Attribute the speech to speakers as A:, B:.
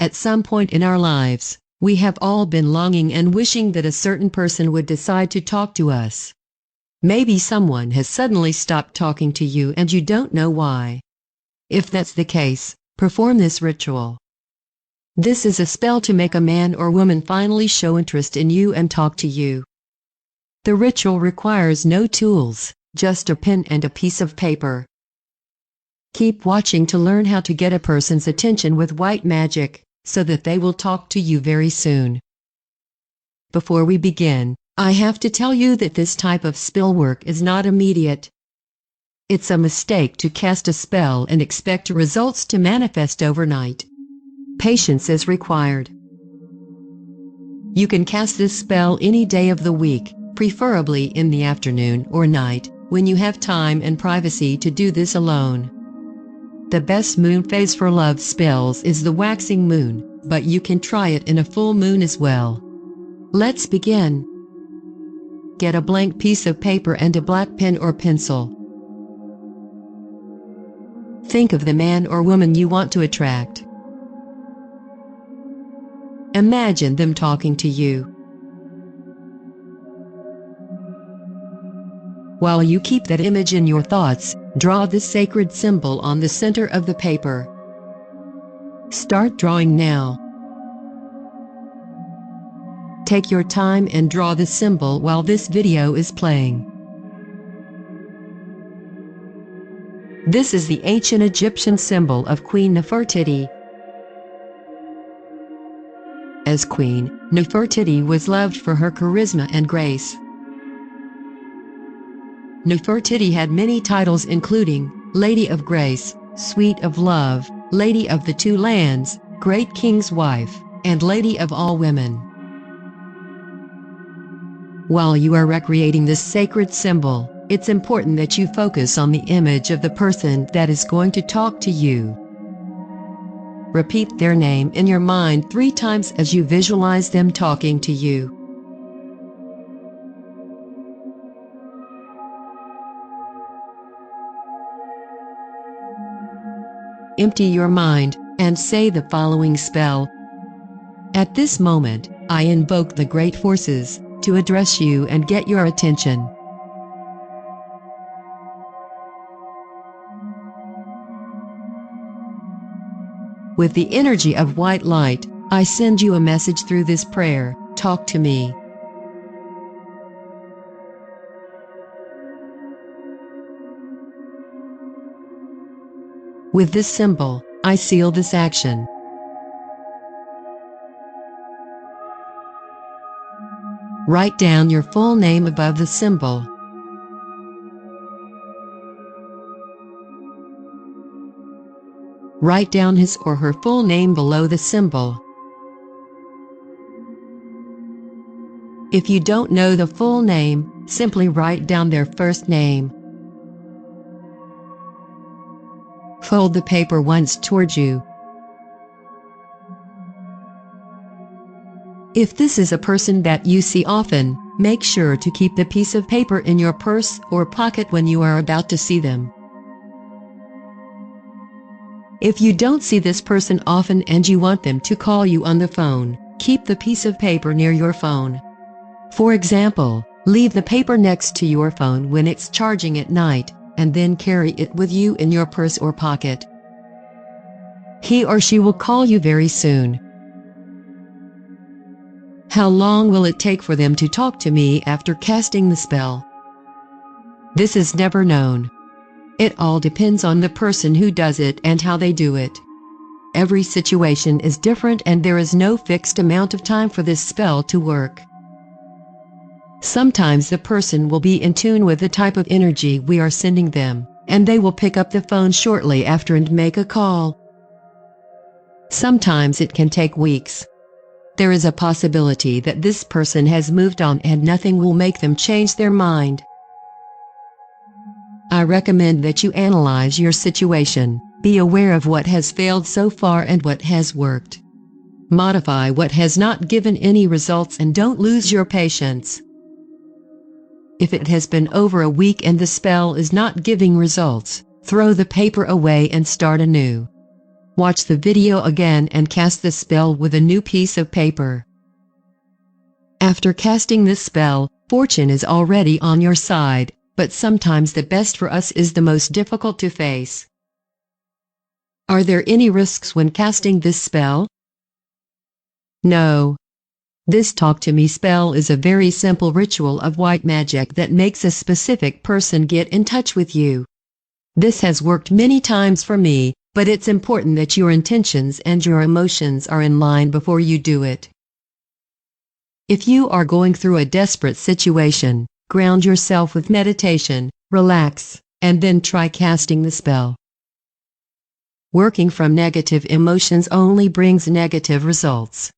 A: At some point in our lives, we have all been longing and wishing that a certain person would decide to talk to us. Maybe someone has suddenly stopped talking to you and you don't know why. If that's the case, perform this ritual. This is a spell to make a man or woman finally show interest in you and talk to you. The ritual requires no tools, just a pen and a piece of paper. Keep watching to learn how to get a person's attention with white magic, so that they will talk to you very soon. Before we begin, I have to tell you that this type of spell work is not immediate. It's a mistake to cast a spell and expect results to manifest overnight. Patience is required. You can cast this spell any day of the week, preferably in the afternoon or night, when you have time and privacy to do this alone. The best moon phase for love spells is the waxing moon, but you can try it in a full moon as well. Let's begin. Get a blank piece of paper and a black pen or pencil. Think of the man or woman you want to attract. Imagine them talking to you. While you keep that image in your thoughts, draw this sacred symbol on the center of the paper. Start drawing now. Take your time and draw the symbol while this video is playing. This is the ancient Egyptian symbol of Queen Nefertiti. As queen, Nefertiti was loved for her charisma and grace. Nefertiti had many titles including Lady of Grace, Sweet of Love, Lady of the Two Lands, Great King's Wife, and Lady of All Women. While you are recreating this sacred symbol, it's important that you focus on the image of the person that is going to talk to you. Repeat their name in your mind 3 times as you visualize them talking to you. Empty your mind, and say the following spell. At this moment, I invoke the great forces to address you and get your attention. With the energy of white light, I send you a message through this prayer. Talk to me. With this symbol, I seal this action. Write down your full name above the symbol. Write down his or her full name below the symbol. If you don't know the full name, simply write down their first name. Fold the paper once towards you. If this is a person that you see often, make sure to keep the piece of paper in your purse or pocket when you are about to see them. If you don't see this person often and you want them to call you on the phone, keep the piece of paper near your phone. For example, leave the paper next to your phone when it's charging at night, and then carry it with you in your purse or pocket. He or she will call you very soon. How long will it take for them to talk to me after casting the spell? This is never known. It all depends on the person who does it and how they do it. Every situation is different and there is no fixed amount of time for this spell to work. Sometimes the person will be in tune with the type of energy we are sending them, and they will pick up the phone shortly after and make a call. Sometimes it can take weeks. There is a possibility that this person has moved on and nothing will make them change their mind. I recommend that you analyze your situation, be aware of what has failed so far and what has worked. Modify what has not given any results and don't lose your patience. If it has been over a week and the spell is not giving results, throw the paper away and start anew. Watch the video again and cast the spell with a new piece of paper. After casting this spell, fortune is already on your side, but sometimes the best for us is the most difficult to face. Are there any risks when casting this spell? No. This Talk to Me spell is a very simple ritual of white magic that makes a specific person get in touch with you. This has worked many times for me, but it's important that your intentions and your emotions are in line before you do it. If you are going through a desperate situation, ground yourself with meditation, relax, and then try casting the spell. Working from negative emotions only brings negative results.